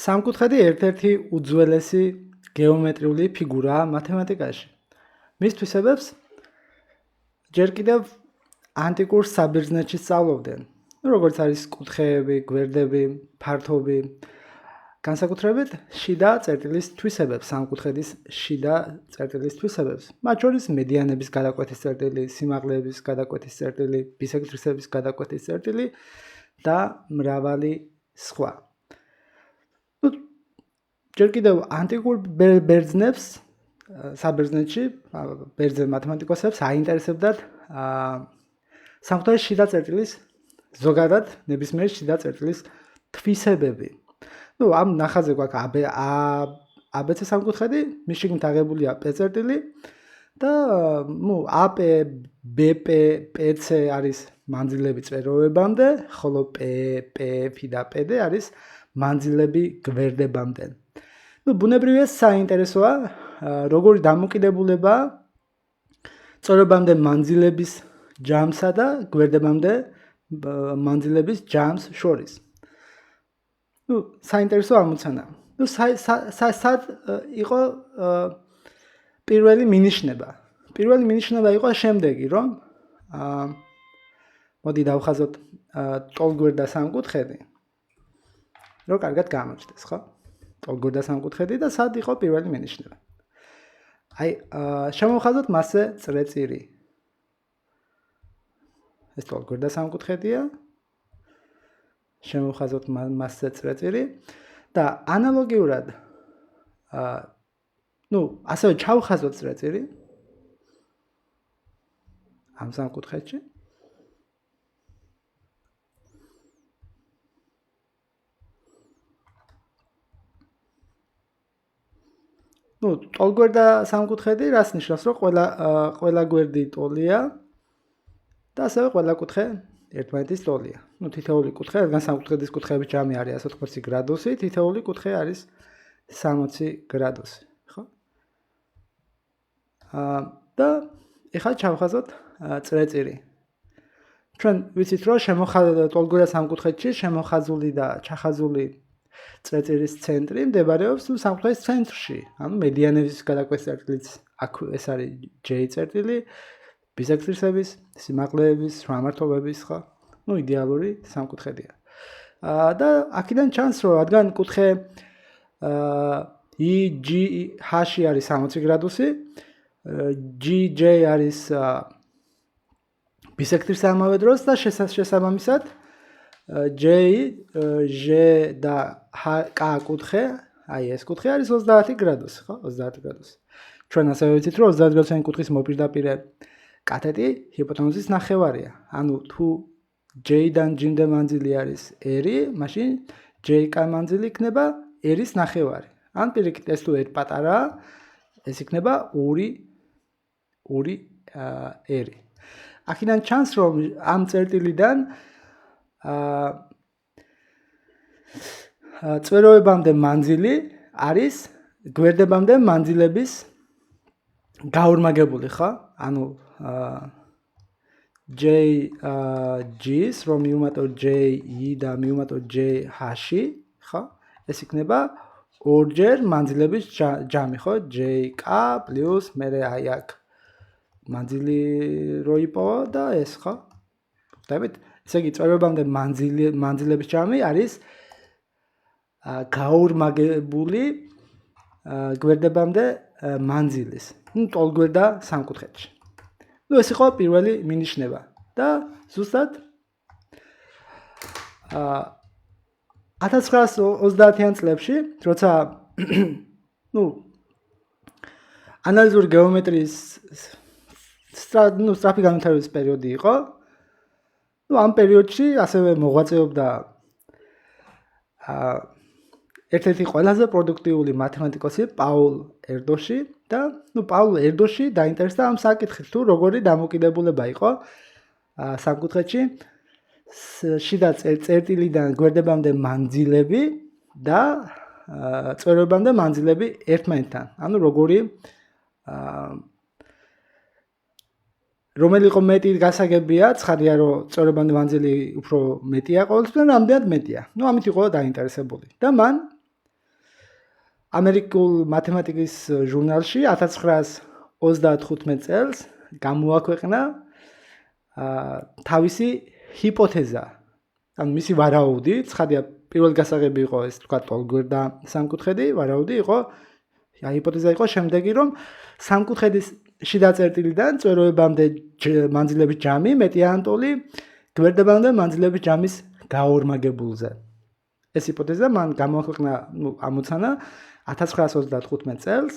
სამკუთხედი ერთ-ერთი უძველესი გეომეტრიული ფიგურაა მათემატიკაში. მის თვისებებს ჯერ კიდევ ანტიკურ საბერძნეთში სწავლობდნენ. როგორც არის კუთხეები, გვერდები, ფართობი, განსაკუთრებით შიდა წერტილის თვისებებს, სამკუთხედის შიდა წერტილის თვისებებს. მათ შორის მედიანების გადაკვეთის წერტილი, სიმაღლეების გადაკვეთის წერტილი, ბისექტრისების გადაკვეთის წერტილი და მრავალი სხვა. ჯერ კიდევ ანტიკურ ბერძნებს საბერძნეთში, ბერძენ მათემატიკოსებს აინტერესებდათ სამკუთხედის შიდა წერტილის ზოგადად ნებისმიერი შიდა წერტილის თვისებები. ამ ნახაზზე გვაქვს ABC სამკუთხედი, მის შიგნით აღებულია P წერტილი და AP, BP, PC არის მანძილები წვეროებამდე, ხოლო P და PD არის მანძილები გვერდებამდე. ბუნებრივია საინტერესოა, როგორი დამოკიდებულება წვეროებამდე მანძილების ჯამსა და გვერდებამდე მანძილების ჯამს შორის. საინტერესო ამოცანა. სად იყო პირველი მინიშნება? პირველი მინიშნება იყო შემდეგი, რომ მოდი დავხაზოთ ტოლგვერდა სამკუთხედი. რომ კარგად გამოჩნდეს, ხო? ტოლგვერდა სამკუთხედი და სად იყო პირველი მინიშნება? შემოვხაზოთ მასზე წრეწირი. ეს ტოლგვერდა სამკუთხედია. შემოვხაზოთ მასზე წრეწირი და ანალოგიურად ასევე ჩავხაზოთ წრეწირი ამ სამკუთხედში. ტოლგვერდა სამკუთხედი რას ნიშნავს, რომ ყველა გვერდი ტოლია და ასევე ყველა კუთხე ერთმანეთის ტოლია. თითოეული კუთხე, რადგან სამკუთხედის კუთხეების ჯამი არის 180 გრადუსი, თითოეული კუთხე არის 60 გრადუსი, ხო? და ეხლა ჩავხაზოთ წრეწირი. ჩვენ ვიცით, რომ ტოლგვერდა სამკუთხედში შემოხაზული და ჩახაზული წრეწირის ცენტრი მდებარეობს სამკუთხედის ცენტრში. ანუ მედიანების გადაკვეთის წერტილიც აქ ეს არის J წერტილი, ბისექტრისების, სიმაღლეების, შრომართობების, ხო? იდეალური სამკუთხედია. და აქედან ჩანს, რომ რადგან კუთხე EGH არის 60 გრადუსი, GJ არის ბისექტრის ამავე დროს და შესაბამისად J და K კუთხე, ეს კუთხე არის 30 გრადუსი, ხო? 30 გრადუსი. ჩვენ ასევე ვიცით, რომ 30 გრადუსიანი კუთხის მოპირდაპირე კათეტი ჰიპოტენუზის ნახევარია. ანუ თუ J-დან G-მდე მანძილი არის R, მაშინ J-K მანძილი იქნება R-ის ნახევარი. ან პირიქით ეს თუ R პატარაა, ეს იქნება 2 R. აქედან ჩანს, რომ ამ წერტილიდან წვეროებამდე მანძილი არის გვერდებამდე მანძილების გაორმაგებული, ხო? ანუ JG-ს რომ მივუმატო JE და მივუმატო JH, ხო? ეს იქნება ორჯერ მანძილების ჯამი, ხო? JK პლუს მე აი აქ მანძილი რო იპოვა და ეს, ხო? ხვდებით? ესე იგი წვეროებამდე მანძილების ჯამი არის გაორმაგებული გვერდებამდე მანძილის. ტოლგვერდა სამკუთხედში. ეს იყო პირველი მინიშნება და ზუსტად 1930-იან წლებში, როცა ანალიზური გეომეტრიის სწრაფი განვითარების პერიოდი იყო, ამ პერიოდში ასევე მოღვაწეობდა ერთ-ერთი ყველაზე პროდუქტიული მათემატიკოსი პაულ ერდოში და პაულ ერდოში დაინტერესდა ამ საკითხით, თუ როგორი დამოკიდებულება იყო სამკუთხედში შიდა წერტილიდან გვერდებამდე მანძილები და წვეროებამდე მანძილები ერთმანეთთან. ანუ რომელი იყო მეტი გასაგებია, ცხადია რომ წვეროებამდე მანძილი უფრო მეტია ყოველთვის და რამდენად მეტია. ამით იყო დაინტერესებული. და მან ამერიკულ მათემატიკის ჟურნალში 1935 წელს გამოაქვეყნა თავისი ჰიპოთეზა. ანუ მისი ვარაუდი, ცხადია პირველი გასაღები იყო ეს თქვა ტოლგვერდა სამკუთხედი, ვარაუდი იყო ჰიპოთეზა იყო შემდეგი, რომ სამკუთხედის შიდა წერტილიდან წვეროებამდე მანძილების ჯამი მეტიანტული გვერდებამდე მანძილების ჯამის გაორმაგებულზე. ეს ჰიპოთეზა მან გამოაქვეყნა, ამოცანა 1935 წელს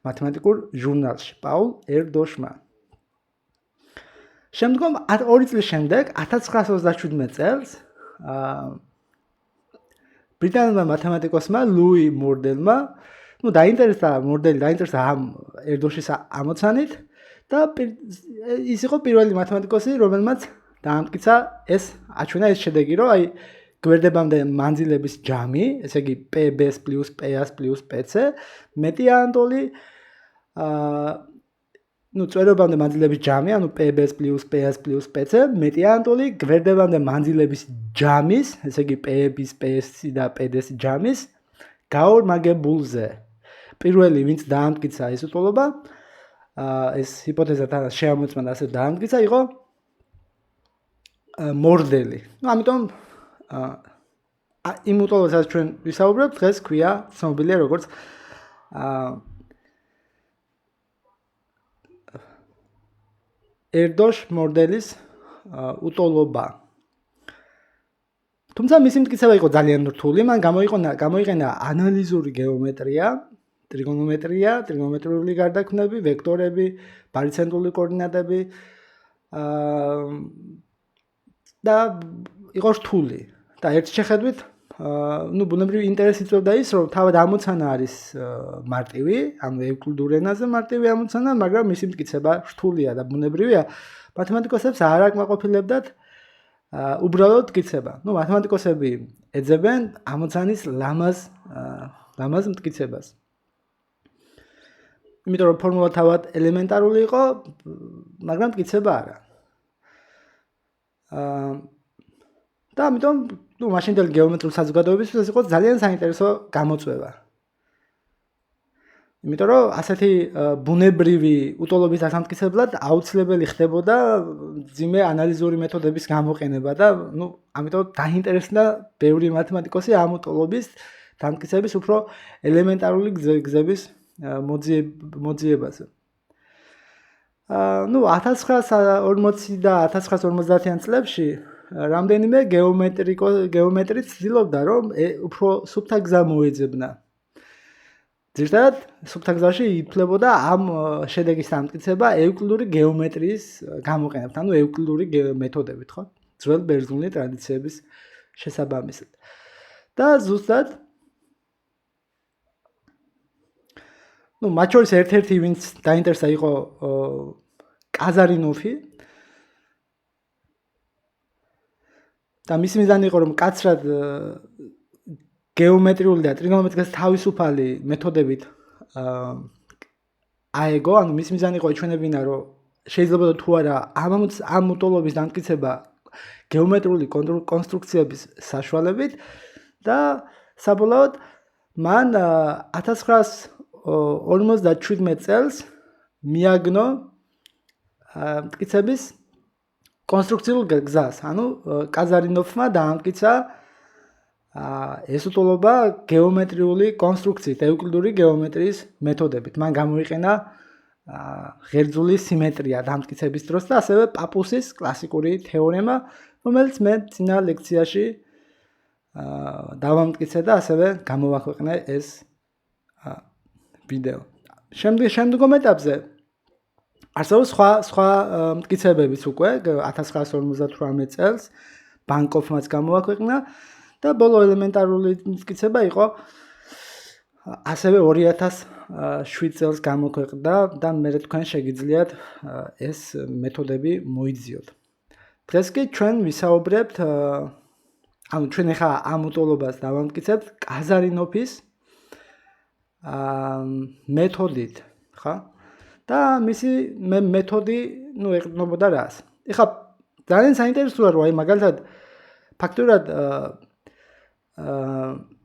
მათემატიკურ ჟურნალში პაულ ერდოშმა. შემდგომ 2 წლის შემდეგ 1937 წელს ბრიტანულმა მათემატიკოსმა ლუი მორდელმა დაინტერესდა ამ ერდოშის ამოცანით და ის იყო პირველი მათემატიკოსი, რომელმაც დაამტკიცა აჩვენა ეს შედეგი, რომ აი გვერდებამდე მანძილების ჯამი, ესე იგი PB+ PA+ PC მეტიანტული წვეროებამდე მანძილების ჯამი, ანუ PB+ PA+ PC მეტიანტული გვერდებამდე მანძილების ჯამის, ესე იგი PB-ის, PS-ი და PD-ის ჯამის გაორმაგებულზე. პირველი, ვინც დაამტკიცა ეს უტოლობა, ეს ჰიპოთეზა შეამოწმა და ასე დაამტკიცა, იყო მორდელი. ამიტომ იმ უტოლობასაც ჩვენ ვისაუბრებთ, დღეს ქვია ცნობილია როგორც ერდოშ-მორდელის უტოლობა. თუმცა მისი მტკიცება იყო ძალიან რთული, მან გამოიყენა ანალიზური გეომეტრია, ტრიგონომეტრიული გარდაქმნები, ვექტორები, ბარიცენტრული კოორდინატები და იყო რთული. და ერთი შეხედვით, ბუნებრივი ინტერესი იწვევდა ის, რომ თავად ამოცანა არის მარტივი, ანუ ევკლიდურ ენაზე მარტივი ამოცანა, მაგრამ მისი მტკიცება რთულია და ბუნებრივია, მათემატიკოსებს არ აკმაყოფილებდათ უბრალოდ მტკიცება. მათემატიკოსები ეძებენ ამოცანის ლამაზ მტკიცებას. იმიტომ რომ ფორმულა თავად ელემენტარული იყო, მაგრამ მტკიცება არა. და ამიტომ მაშინდელი გეომეტრიული საზოგადოებისთვის ეს იყო ძალიან საინტერესო გამოწვევა. იმიტომ რომ ასეთი ბუნებრივი უტოლობის დასამტკიცებლად აუცილებელი ხდებოდა მძიმე ანალიზური მეთოდების გამოყენება და ამიტომ დაინტერესდა ბევრი მათემატიკოსი ამ უტოლობის დამტკიცების უფრო ელემენტარული გზების მოძიებაზე. 1940 და 1950-იან წლებში რამდენიმე გეომეტრი ცდილობდა, რომ უფრო სუფთა გზა მოეძებნა. ძირითადად სუფთა გზაში ითვლებოდა ამ შედეგის დამტკიცება ევკლიდური გეომეტრიის გამოყენებით, ანუ ევკლიდური მეთოდებით, ხო? ძველ ბერძნული ტრადიციების შესაბამისად. და ზუსტად მათ შორის ერთ-ერთი, ვინც დაინტერესდა, იყო კაზარინოვი. და მისი მიზანი იყო, რომ კაცრად გეომეტრიული და ტრიგონომეტრიის თავისუფალი მეთოდებით აეგო, ანუ მისი მიზანი იყო ეჩვენებინა, რომ შეიძლება თუ არა ამ უტოლობის დამტკიცება გეომეტრიული კონსტრუქციების საშუალებით და საბოლოოდ მან 1957 წელს მიაგნო მტკიცების კონსტრუქციულ გზას, ანუ კაზარინოვმა დაამტკიცა ეს უტოლობა გეომეტრიული კონსტრუქციით, ევკლიდური გეომეტრიის მეთოდებით. მან გამოიყენა ღერძული სიმეტრია დამტკიცების დროს და ასევე პაპუსის კლასიკური თეორემა, რომელიც მე წინა ლექციაში დავამტკიცე და ასევე გამოვაქვეყნე ეს ვიდეო. შემდგომ ეტაპზე არსებობს სხვა მტკიცებებიც უკვე 1958 წელს ბანკოფმაც გამოაქვეყნა და ბოლო ელემენტარული მტკიცება იყო ასევე 2007 წელს გამოქვეყნდა და მე თქვენ შეგიძლიათ ეს მეთოდები მოიძიოთ. დღეს კი ჩვენ ვისაუბრებთ, ანუ ჩვენ ახლა ამ უტოლობას დავამტკიცებთ კაზარინოვის მეთოდით, ხო? და მისი მეთოდი, ეყრდნობოდა რას? ეხლა ძალიან საინტერესოა, რომ აი მაგალითად ფაქტურად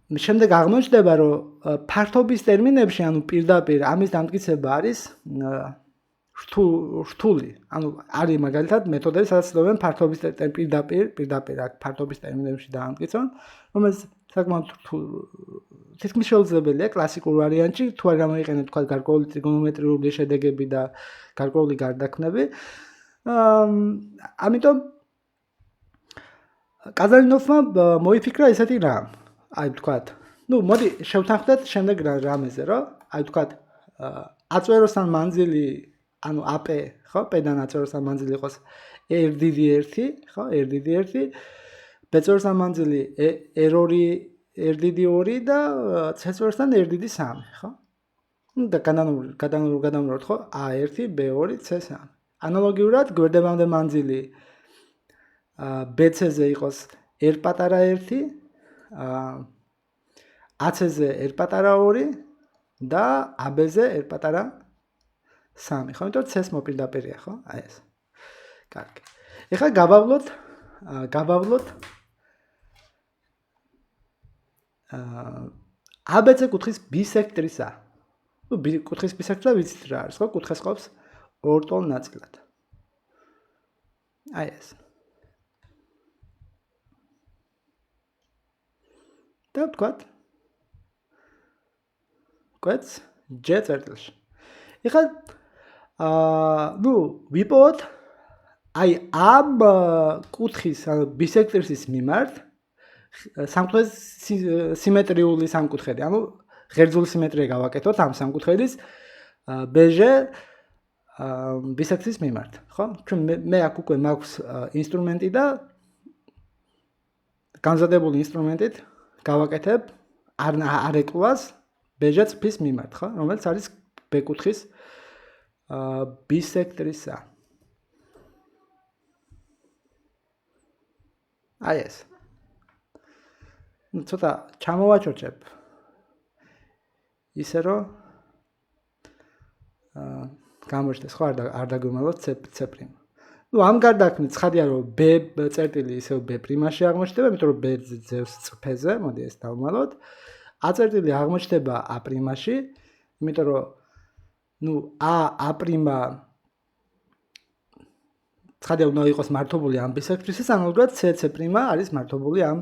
შემდეგ აღმოჩნდება, რომ ფართობის ტერმინებში, ანუ პირდაპირ ამის დამტკიცება არის რთული. ანუ არის მაგალითად მეთოდები, სადაც ცდილობენ ფართობის პირდაპირ აქ ფართობის ტერმინებში დაამტკიცონ, რომელიც საკმაოდ თითქმის შეუძლებელია კლასიკურ ვარიანტში, თუ არ გამოიყენებთ თქვა გარკვეული ტრიგონომეტრიული შედეგები და გარკვეული გარდაქმნები. ამიტომ კაზარინოვმა მოიფიქრა ესეთი რამ. აი ვთქვათ, მოდი შევთანხმდეთ შემდეგ რამეზე, რომ აი ვთქვათ, აწვეროსთან მანძილი, ანუ AP, ხო, P-დან აწვეროსთან მანძილი იყოს R-1, ხო, R-1, B-წვეროსთან მანძილი R2 და C-წვეროსთან R-3, ხო? და გადამოვარდნოთ, ხო, A1, B2, C3. ანალოგიურად გვერდებამდე მანძილი BC-ზე იყოს R პატარა 1, AC-ზე R პატარა 2 და AB-ზე R პატარა 3, ხო? იმიტომ C-ს მოპირდაპირია, ხო? აი ეს. კარგი. ეხლა გავავლოთ ABC კუთხის ბისექტრისა. კუთხის ბისექტრა ვიცით რა არის, ხო? კუთხეს ყოფს ორ ტოლ ნაწილად. აი ეს. და ვთქვათ კვეთს J წერტილში. ეხლა ვიპოვოთ აი ამ კუთხის ბისექტრისის მიმართ სამკუთხედის სიმეტრიული სამკუთხედი, ანუ ღერძული სიმეტრია გავაკეთოთ ამ სამკუთხედის BJ ბისექტრის მიმართ, ხო? ჩვენ მე აქ უკვე მაქვს ინსტრუმენტი და განზადებული ინსტრუმენტით გავაკეთებ არ ეკლას BJ წფის მიმართ, ხო? რომელიც არის B კუთხის ბისექტრისა. აი ეს. ცოტა ჩამოვაჩორჩებ. ისე რომ გამოჩნდეს, ხო, არ დაგვიმალოთ C'. ამ გარდაქმნით ცხადია, რომ B წერტილი ისევ B პრიმაში აღმოჩნდება, იმიტომ რომ B ძევს წფეზე, მოდი ეს დავმალოთ. A წერტილი აღმოჩნდება A პრიმაში, იმიტომ რომ A პრიმა ცხადია უნდა იყოს მართობული ამ ბისექტრისის, ანალოგიურად C პრიმა არის მართობული ამ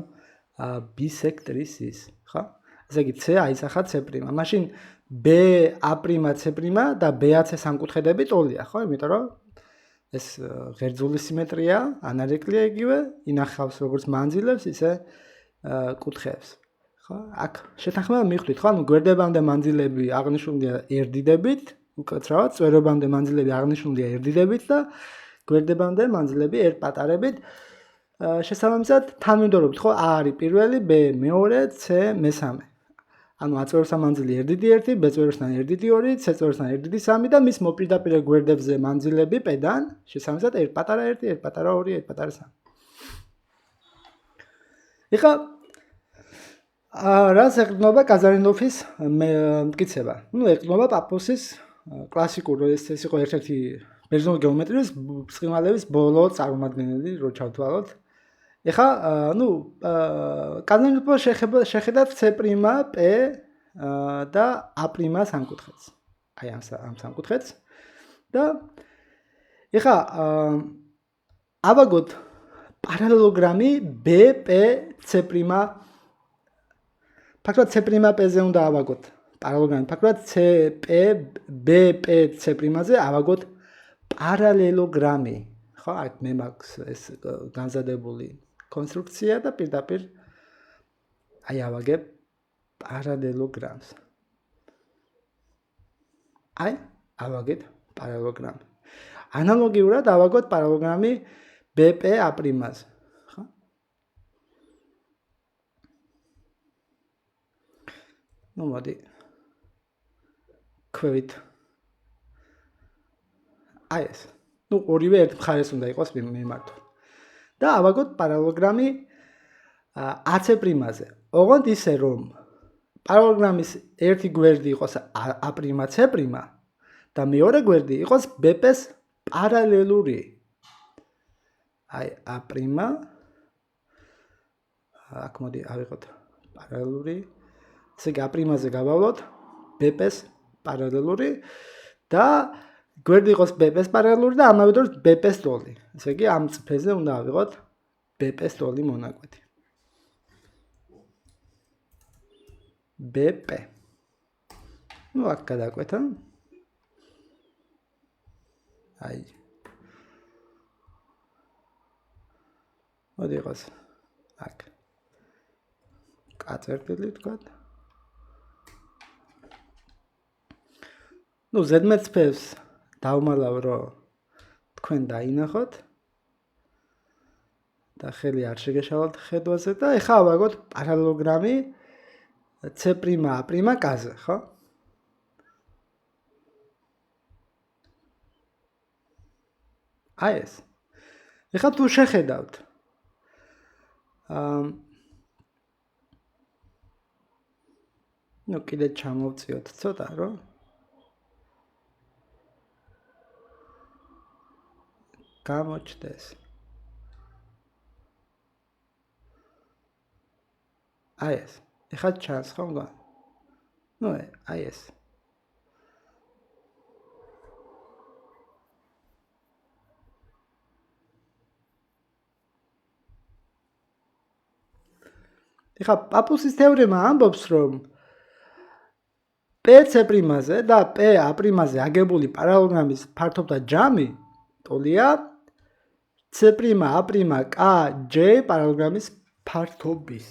ბისექტრისის, ხო? ესე იგი C აისახა C პრიმა. მაშინ B A პრიმა C პრიმა და BAC სამკუთხედები ტოლია, ხო? იმიტომ რომ ეს ღერძული სიმეტრია, ანარეკლია იგივე, ინახავს როგორც მანძილებს, ისე კუთხეებს, ხო? აქ შეთანხმება მიხვდით, ხო? ანუ გვერდებამდე მანძილები აღნიშნულია R-დიდებით, უკაცრავად, წვერებამდე მანძილები აღნიშნულია R-დიდებით და გვერდებამდე მანძილები R პატარებით. შესაბამისად, თანმიმდევრობით, ხო? A არის პირველი, B მეორე, C მესამე. ანუ A წვეროსთან მანძილი R-1, B წვეროსთან R-2, C წვეროსთან R-3 და მის მოპირდაპირე გვერდებზე მანძილები P-დან, შესაბამისად R პატარა 1, R პატარა 2, R პატარა 3. ეხლა რას ეყრდნობა კაზარინოვის მტკიცება? ეყრდნობა პაპუსის კლასიკურ, ეს იყო ერთ-ერთი ბერძნული გეომეტრიის ბრწყინვალების ბოლო წარმომადგენელი, რო ჩავთვალოთ. ეხლა, კაზარინოვმა შეხედათ C', P და A' სამკუთხედს. აი ამ სამკუთხედს. და ეხლა ავაგოთ პარალელოგრამი BP C'. ფაქტობრივად C', P-ზე უნდა ავაგოთ პარალელოგრამი. ფაქტობრივად BP C'-ზე ავაგოთ პარალელოგრამი. ხო, აქ მე მაქვს ეს განზადებული კონსტრუქცია და პირდაპირ აი ავაგებ პარალელოგრამს. აი, ავაგეთ პარალელოგრამი. ანალოგიურად ავაგოთ პარალელოგრამი BP A'-ზე. ხო? მოდი. ქვევით. აი ეს. ორივე ერთ მხარეს უნდა იყოს მიმართული. და ავაგოთ პარალელოგრამი AC'-ზე. ოღონდ ისე რომ პარალელოგრამის ერთი გვერდი იყოს A'-C' და მეორე გვერდი იყოს BP-ს პარალელური. აი A', აქ მოდი ავიღოთ პარალელური ესე იგი A'-ზე გავავლოთ BP-ს პარალელური და გვერდი იყოს BP-ს პარალელური და ამავე დროს BP-ს ტოლი. ესე იგი ამ წრფეზე უნდა ავიღოთ BP-ს ტოლი მონაკვეთი. BP. ნუ აქ გადაკვეთა. აი. მოდი იყოს აქ. კაწერტილი თქვა. ნუ ზედმეტ წრფებს დავმალავ რომ თქვენ დაინახოთ და ხელი არ შეგეშალოთ ხედვაზე და ეხლა ავაგოთ პარალელოგრამი C'-A'-K-ზე, ხო? აი ეს. ეხლა თუ შეხედავთ ნუ კიდე ჩამოვწიოთ ცოტა რომ გამოჩნდეს. აი ეს. ეხლა ჩანს ხომ გა? ნუ აი ეს. ეხლა პაპუსის თეორემა ამბობს რომ PC'-ზე და PA'-ზე აგებული პარალელოგრამის ფართობდა ჯამი ტოლია C'-A'-K პარალელოგრამის ფართობის.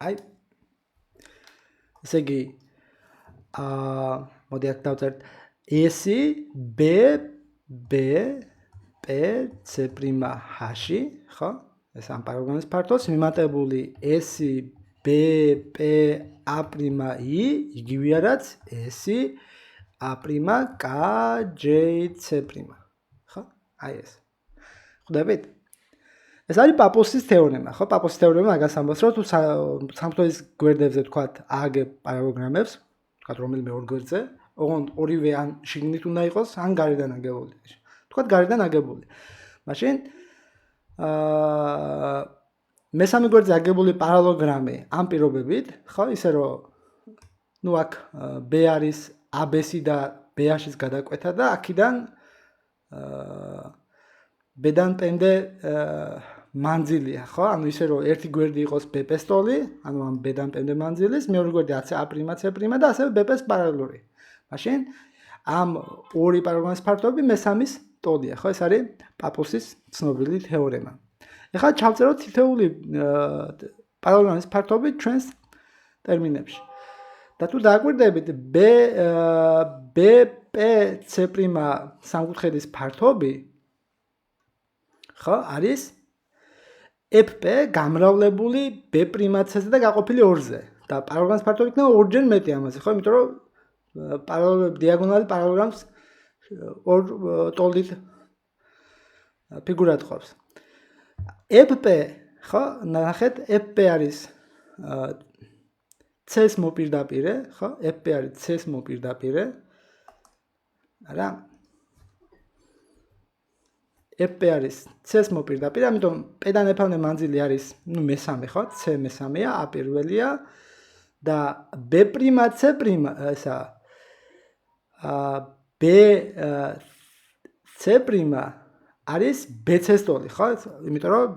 აი ესე იგი მოდი აქ დავწერთ S B B P C'-H, ხო? ეს ამ პარალელოგრამის ფართობს მიმატებული S B P A'-I იგივეა რაც S A'-K J C', ხო? აი ეს. ხვდებით? ეს არის პაპუსის თეორემა, ხო? პაპუსის თეორემა მაგას ამბობს, რომ თუ სამხდოლის გვერდებზე თქვათ ააგებ პარალელოგრამებს, თქვათ რომელიმე ორ გვერდზე, ოღონდ ორივე ან შიგნით უნდა იყოს, ან გარედან აგებული. თქვათ გარედან აგებული. მაშინ მესამე გვერდზე აგებული პარალელოგრამი ამ პირობებით, ხო, ისე რომ ნუ აქ B არის ABC და BH-ის გადაკვეთა და აქედან B-დან P-მდე მანძილია, ხო? ანუ ისე რომ ერთი გვერდი იყოს BP-ს ტოლი, ანუ ამ B-დან P-მდე მანძილის, მეორე გვერდი A'-C' და ასევე BP-ს პარალელური. მაშინ ამ ორი პარალელოგრამის ფართობი მესამის ტოლია, ხო? ეს არის პაპუსის ცნობილი თეორემა. ეხლა ჩავწეროთ თითოეული პარალელოგრამის ფართობი ჩვენს ტერმინებში. და თუ დააკვირდებით BP C' სამკუთხედის ფართობი ხო არის FP გამრავლებული B'-C-ზე და გაყოფილი 2-ზე. და პარალელოგრამის ფართობი იქნება 2-ჯერ მეტი ამაზე, ხო? იმიტომ რომ დიაგონალი პარალელოგრამს ორ ტოლით ფიგურად ყოფს. FP, ხო? ნახეთ, FP არის C-ს მოპირდაპირე, ხო? FP არის C-ს მოპირდაპირე. არა FP არის C-ს მოპირდაპირე, ამიტომ P-დან F-მდე მანძილი არის, ნუ მესამე, ხო? C მესამეა, A პირველია და B'-C' ესა B'-C' არის BC-ს ტოლი, ხო? იმიტომ რომ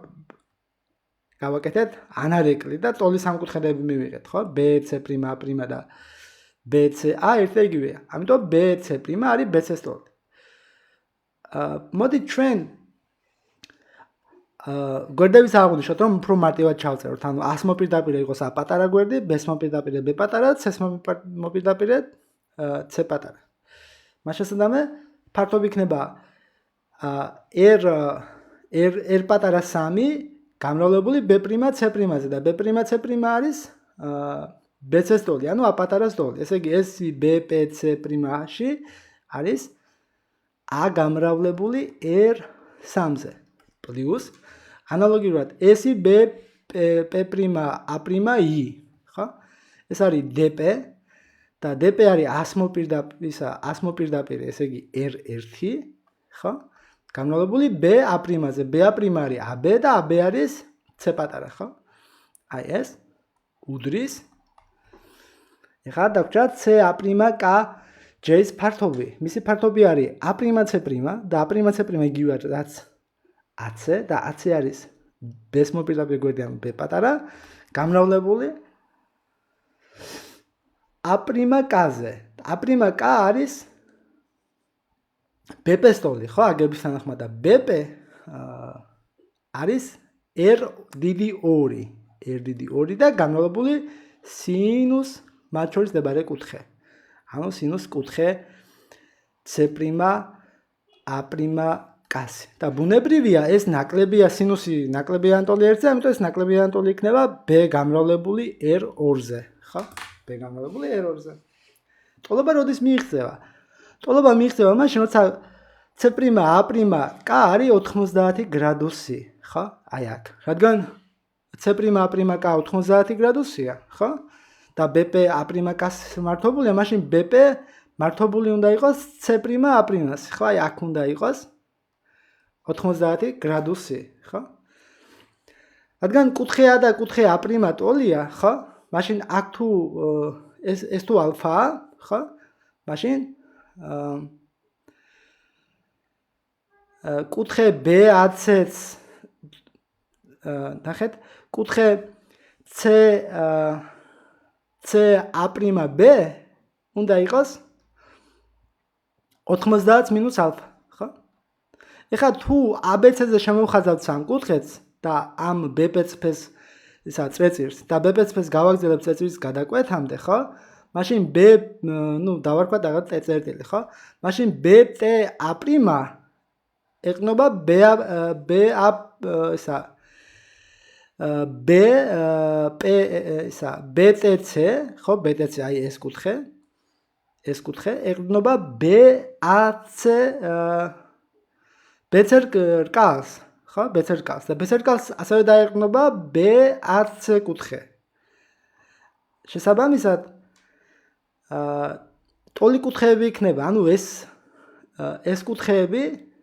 გავაკეთეთ ანარეკლი და ტოლის სამკუთხედები მივიღეთ, ხო? BC', A' და BCA ერთ და იგივეა. ამიტომ BC' არის BC-ს ტოლი. მოდი ჩვენ გვერდების აღნიშნოთ, რომ უფრო მარტივად ჩავწეროთ. ანუ A-ს მოპირდაპირე იყოს A პატარა გვერდი, B-ს მოპირდაპირე B პატარა, C-ს მოპირდაპირე C პატარა. მას შესაბამე ფართობი იქნება R პატარა 3 გამრავლებული B'-C'-ზე და B'-C' არის BC-ს ტოლი, ანუ A პატარას ტოლი. ესე იგი S B'-C'-H არის A გამრავლებული R3-ზე პლუს ანალოგიურად S B'-A'-I, ხო? ეს არის DP და DP არის A-ს მოპირდაპირე, ესე იგი R1, ხო? გამრავლებული B'-ზე. B' არის AB და AB არის C პატარა, ხო? აი ეს უდრის ეხლა დაგჭირა c'(k) j-ის ფართობი. მისი ფართობი არის a'(c') და a'(c') იგივე არის რაც ac და ac არის b-ს მოპირდაპირ გვერდი ან b პატარა გამრავლებული a'(k)-ზე. a'(k) არის BP-ს ტოლი, ხო, აგების თანახმად და BP არის r2 და გამრავლებული სინუს მათ შორის მდებარე კუთხე. ანუ სინუს კუთხე c'(a')-კასი. და ბუნებრივია ეს ნაკლებია სინუსი ნაკლებია ანტოლი 1-ზე, ამიტომ ეს ნაკლებია ანტოლი იქნება b გამრავლებული r2-ზე, ხო? b გამრავლებული r2-ზე. ტოლობა როდის მიიღწევა? ტოლობა მიიღწევა მაშინ, როცა c'(a')k არის 90 გრადუსი, ხო? აი აქ. რადგან c'(a')k 90 გრადუსია, ხო? და BP a'(k)-ს მართებულია, მაშინ BP მართებული უნდა იყოს c'(a')-ს, ხო? აი აქ უნდა იყოს 90 გრადუსი, ხო? რადგან კუთხეა და კუთხე a' ტოლია, ხო? მაშინ აქ თუ ეს თუ ალფაა, ხო? მაშინ კუთხე BAC-ს ნახეთ, კუთხე CA'(b) უნდა იყოს 90 მინუს ალფა, ხო? ეხლა თუ ABC-ზე შემოვხაზავთ სამ კუთხეც და ამ BP-წფეს ისა წვეწირს და BP-წფეს გავაგზავნებთ წვეწირის გადაკვეთამდე, ხო? მაშინ B, დავარქვათ რაღაც T-წერტილი, ხო? მაშინ BTA' ეყნობა BTC, ხო? BTC აი ეს კუთხე ეყნობა BC'(rk)-ს, ხო? BC'(rk)-ს და BC'(rk)-ს ასევე დაეყნობა BAC კუთხე. შესაბამისად ტოლი კუთხეები იქნება, ანუ ეს კუთხეები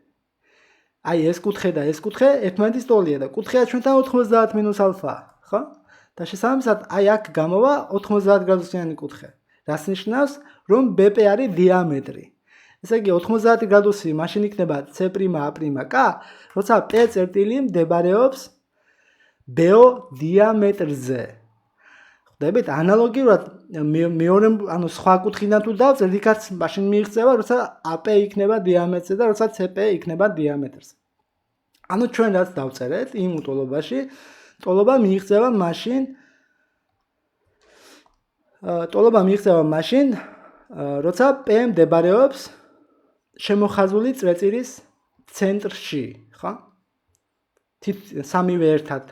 აი ეს კუთხე და ეს კუთხე ერთმანეთის ტოლია და კუთხეა ჩვენთან 90 მინუს ალფა, ხო? და შესაბამისად აი აქ გამოვა 90 გრადუსიანი კუთხე. რაც ნიშნავს, რომ BP არის დიამეტრი. ესე იგი 90 გრადუსი მაშინ იქნება c'(a')k, როცა P წერტილი მდებარეობს BO დიამეტრზე. ხვდებით, ანალოგიურად მეორე, ანუ სხვა კუთხიდან თუ დავწერთ, იქაც მაშინ მიიღწევა, როცა AP იქნება დიამეტრზე და როცა CP იქნება დიამეტრზე. ანუ ჩვენ რაც დავწერეთ იმ ტოლობაში, ტოლობა მიიღწევა მაშინ, როცა P მდებარეობს შემოხაზული წვეწირის ცენტრში, ხო? სამივე ერთად.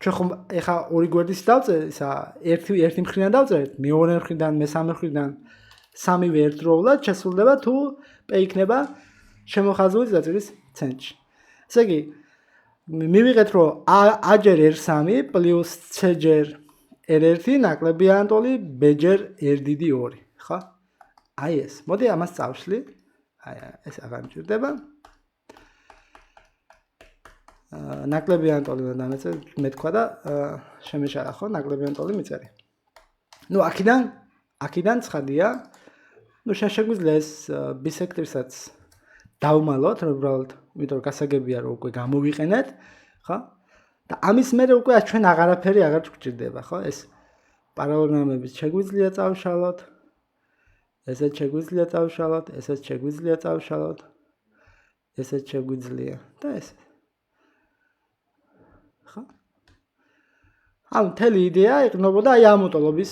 ჩვენ ხომ ეხა ორი გვერდის დავწერეთ, ისა ერთი მხრიდან დავწერეთ, მეორე მხრიდან, მესამე მხრიდან სამივე ერთდროულად შესრულდება თუ P იქნება შემოხაზული წვეწირის ცენტრში. ესე იგი, მივიღეთ, რომ A ჯერ R3 პლუს C ჯერ R1 ნაკლებია ანტოლი B ჯერ R2, ხო? აი ეს. მოდი ამას წავშლი. აი ეს აღარ მჭირდება. ნაკლებია ანტოლი უნდა დამეწერ, მე თქვა და შემეშალა, ხო? ნაკლებია ანტოლი მიწერი. აქიდან ცხადია, შეგვიძლია ეს ბისექტრისაც დავმალოთ, უბრალოდ, იმიტომ რომ გასაგებია რომ უკვე გამოვიყენეთ, ხო? და ამის მერე უკვე ჩვენ აღარაფერი აღარ გვჭირდება, ხო? ეს პარალელოგრამების შეგვიძლია წავშალოთ. ესეც შეგვიძლია წავშალოთ, ესეც შეგვიძლია წავშალოთ. ესეც შეგვიძლია და ეს. ხო? ამ მთელი იდეა ეყრდნობოდა აი ამ ტოლობის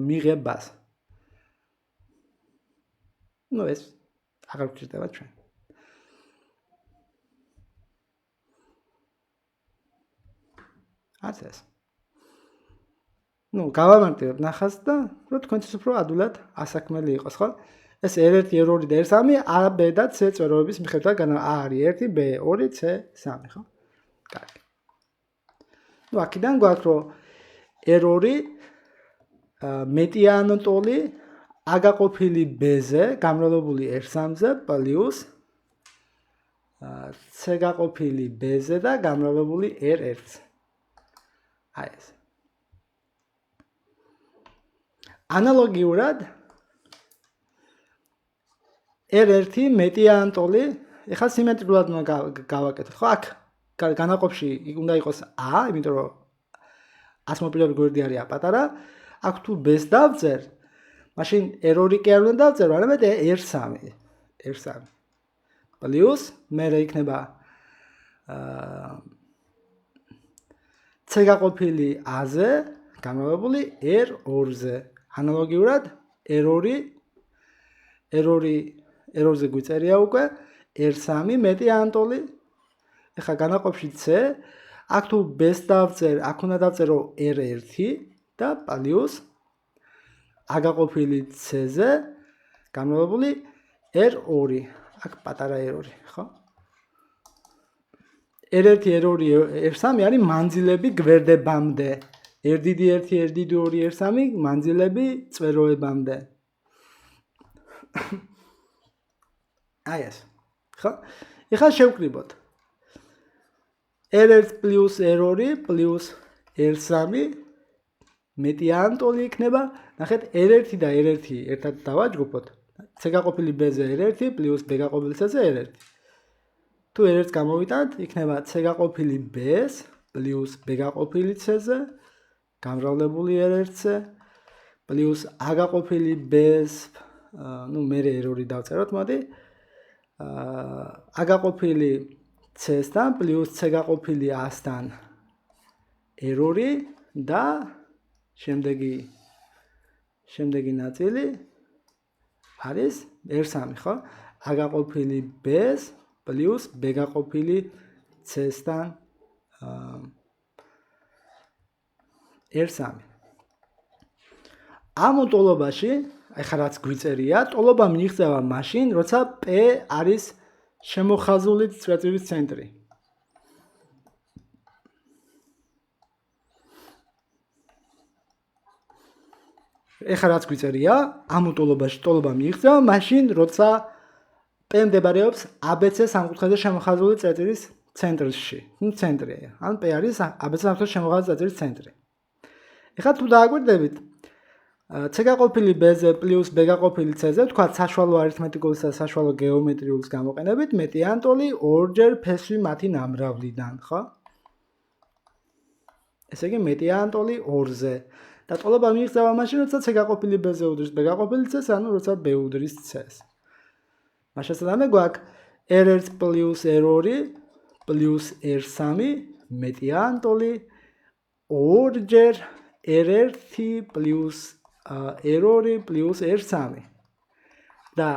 მიღებას. ეს აღარ გვჭირდება ჩვენ. არც ეს. გავამარტივებ ნახას და რომ თქვენთვის უფრო ადვილად ასაქმელი იყოს, ხო? ეს R1, R2 და R3 A, B და C წვეროების მიხედვით A არის 1, B 2, C 3, ხო? კარგი. აქედან გვაქვს რომ R2 მეტია ანტოლი A გაყოფილი B-ზე, გამრავლებული R3-ზე პლუს C გაყოფილი B-ზე და გამრავლებული R1-ზე. აი ეს. ანალოგიურად R1 მეტია ან ტოლი, ეხლა სიმეტრიულად უნდა გავაკეთოთ, ხო? აქ განაყოფში უნდა იყოს A, იმიტომ რომ ასმოპირობი გვერდი არის A პატარა, აქ თუ B-ს დავწერ, მაშინ R2 კი არ უნდა დავწერ, არამედ R3 პლუს მე იქნება C გაყოფილი A-ზე გამოვებული R2-ზე. ანალოგიურად R2-ზე გვიწერია უკვე R3 მეტი ან ტოლი. ეხლა განაყოფში C, აქ თუ B-ს დავწერ, აქ უნდა დავწერო R1 და პლუს A გაყოფილი C-ზე გამოვებული R2. აქ პატარა R2, ხო? R1, R2, R3 არის მანძილები გვერდებამდე. R1, R2, R3 მანძილები წვეროებამდე. აი ეს. ხო? ეხლა შევკრიბოთ. R1 პლუს R2 პლუს R3 მეტი ან ტოლი იქნება. ნახეთ, R1 და R1 ერთად დავაჯგუფოთ. C გაყოფილი B-ზე R1 პლუს B გაყოფილი C-ზე R1. თუ R1-ს გამოვიტანთ, იქნება C გაყოფილი B-ს პლუს B გაყოფილი C-ზე გამრავლებული R1-ზე პლუს A გაყოფილი B-ს, მე R2 დავწეროთ, მოდი. A გაყოფილი C-სთან პლუს C გაყოფილი A-სთან R2 და შემდეგი ნაწილი არის R3, ხო? A გაყოფილი B-ს პლუს B გაყოფილი C-სთან R3. ამ ტოლობაში, ახლა რაც გვიწერია, ტოლობა მიიღწევა მაშინ, როცა P არის შემოხაზული წრეწირის ცენტრი. ეხლა რაც გვიწერია, ამ ტოლობაში ტოლობა მიიღწევა მაშინ, როცა P მდებარეობს ABC სამკუთხედზე შემოხაზული წრეწირის ცენტრში. ცენტრია. ან P არის ABC სამკუთხედზე შემოხაზული წრეწირის ცენტრი. ეხლა თუ დააკვირდებით, C გაყოფილი B-ზე პლუს B გაყოფილი C-ზე, თქვა საშუალო არითმეტიკულის და საშუალო გეომეტრიულის გამოყენებით, მეტი ან ტოლი ორჯერ ფესვი მათი ნამრავლიდან, ხო? ესე იგი მეტი ან ტოლი 2-ზე. და ტოლობა მიიღწევა მაშინ, როცა C გაყოფილი B-ზე უდრის B გაყოფილი C-ს, ანუ როცა B უდრის C-ს. მაშასადამე გვაქვს R1 პლუს R2 პლუს R3 მეტი ან ტოლი ორჯერ R1 პლუს R2 პლუს R3. და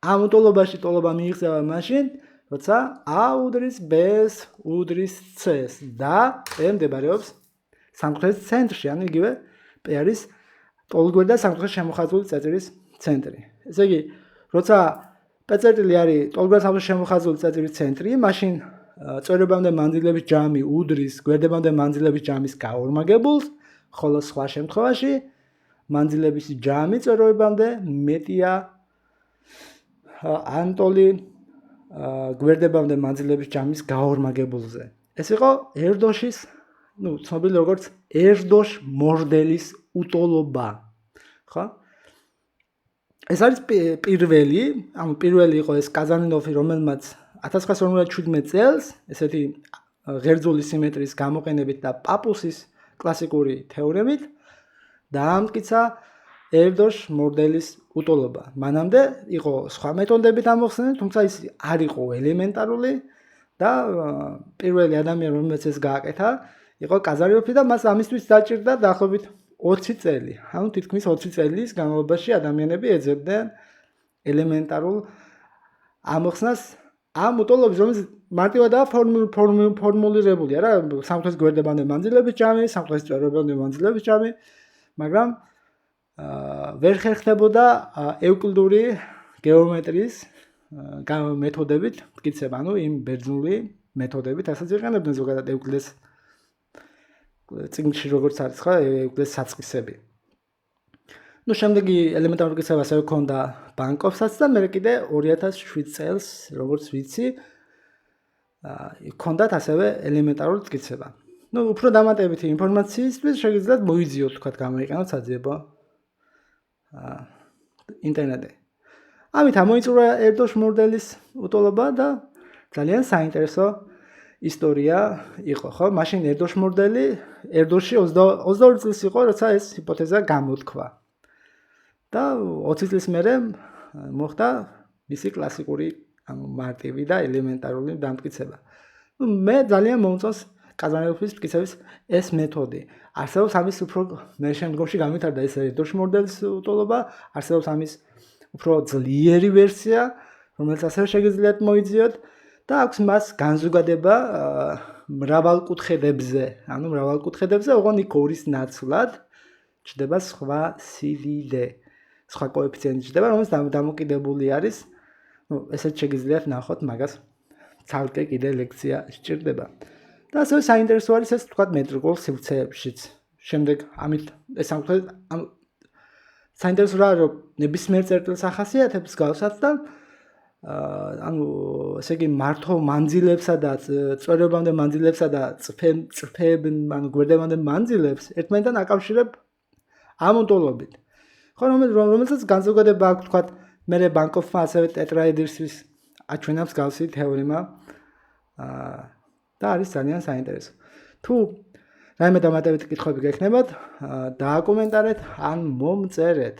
ამ ტოლობაში ტოლობა მიიღწევა მაშინ, როცა A უდრის B-ს უდრის C-ს და P მდებარეობს სამკუთხედის ცენტრში, ანუ იგივე P არის ტოლგვერდი და სამკუთხედის შემოხაზული წრეწირის ცენტრი. ესე იგი, როცა P წერტილი არის ტოლგვერდ სამკუთხედის შემოხაზული წრეწირის ცენტრი, მაშინ წვერებამდე მანძილების ჯამი უდრის გვერდებამდე მანძილების ჯამის გაორმაგებულს, ხოლო სხვა შემთხვევაში მანძილების ჯამი წვეროებამდე მეტია ან ტოლი გვერდებამდე მანძილების ჯამის გაორმაგებულზე. ეს იყო R2-ის, ცნობილი როგორც R2 მორდელის უტოლობა, ხო? ეს არის პირველი იყო ეს კაზანინოვი, რომელმაც 1957 წელს ესეთი ღერძული სიმეტრიის გამოყენებით და პაპუსის კლასიკური თეორემით დაამტკიცა R2 მორდელის უტოლობა. მანამდე იყო სხვა მეთოდებით ამოხსნილი, თუმცა ის არ იყო ელემენტარული და პირველი ადამიანი, რომელმაც ეს გააკეთა, იყო კაზარიოვი და მას ამისთვის დაჭირდა დაახლოებით 20 წელი. ანუ თითქმის 20 წლის განმავლობაში ადამიანები ეძებდნენ ელემენტარულ ამოხსნას ამ უტოლობის, რომელიც მარტივადაა ფორმულირებული, არა, სამკუთხედის გვერდებამდე მანძილების ჯამი, სამკუთხედის წვეროებამდე მანძილების ჯამი, მაგრამ ვერ ხერხდებოდა ევკლიდური გეომეტრიის მეთოდებით მტკიცება, ანუ იმ ბერძნული მეთოდებით, რასაც იყენებდნენ ზოგადად ევკლიდეს წიგნში როგორც არის, ხო, ევკლიდეს საწყისები. შემდეგი ელემენტარული მტკიცება ასევე ჰქონდა ბანკოვსაც და მე კიდე 2007 წელს, როგორც ვიცი, ჰქონდათ ასევე ელემენტარული მტკიცება. უფრო დამატებითი ინფორმაციისთვის შეგიძლიათ მოიძიოთ, თქვათ, გამოიყენოთ საძიებო ინტერნეტი. ამით ამოიწურა ერდოშ მორდელის უტოლობა და ძალიან საინტერესო ისტორია იყო, ხო? მაშინ ერდოშ მორდელი ერდოში 22 წლის იყო, როცა ეს ჰიპოთეზა გამოთქვა. და 20 წლის მერე მოხდა მისი კლასიკური მარტივი და ელემენტარული დამტკიცება. მე ძალიან მომწონს კაზანევის მტკიცების ეს მეთოდი. არსებობს ამის უფრო მე შემდგომში გამვითარდა ეს ერდოშ მორდელის უტოლობა, არსებობს ამის უფრო ძლიერი ვერსია, რომელიც ასევე შეგიძლიათ მოიძიოთ და აქვს მას განზოგადება მრავალკუთხედებზე, ოღონდ იქ ორის ნაცვლად ჩდება სხვა სიდიდე, სხვა კოეფიციენტი ჩდება, რომელიც დამოკიდებული არის. ესეც შეგიძლიათ ნახოთ, მაგას ცალკე კიდე ლექცია სჭირდება. და ასევე საინტერესო არის ეს თქვა მეტრიკულ სივრცეებშიც. შემდეგ ამით ეს სამკუთხედი საინტერესო რა რომ ნებისმიერ წერტილს ახასიათებს გასაცდ და ესე იგი მართო მანძილებსა და წვერებამდე მანძილებსა და წრფეებ გვერდებამდე მანძილებს ერთმანეთთან აკავშირებ ამ უტოლობით. ხო, რომელსაც განზოგადება აქვს თქვა მე ბანკოფმა ასევე ტეტრაედრისთვის აჩვენა მსგავსი თეორემა და არის ძალიან საინტერესო. თუ რაიმე დამატებითი კითხვები გექნებათ, დააკომენტარეთ ან მომწერეთ.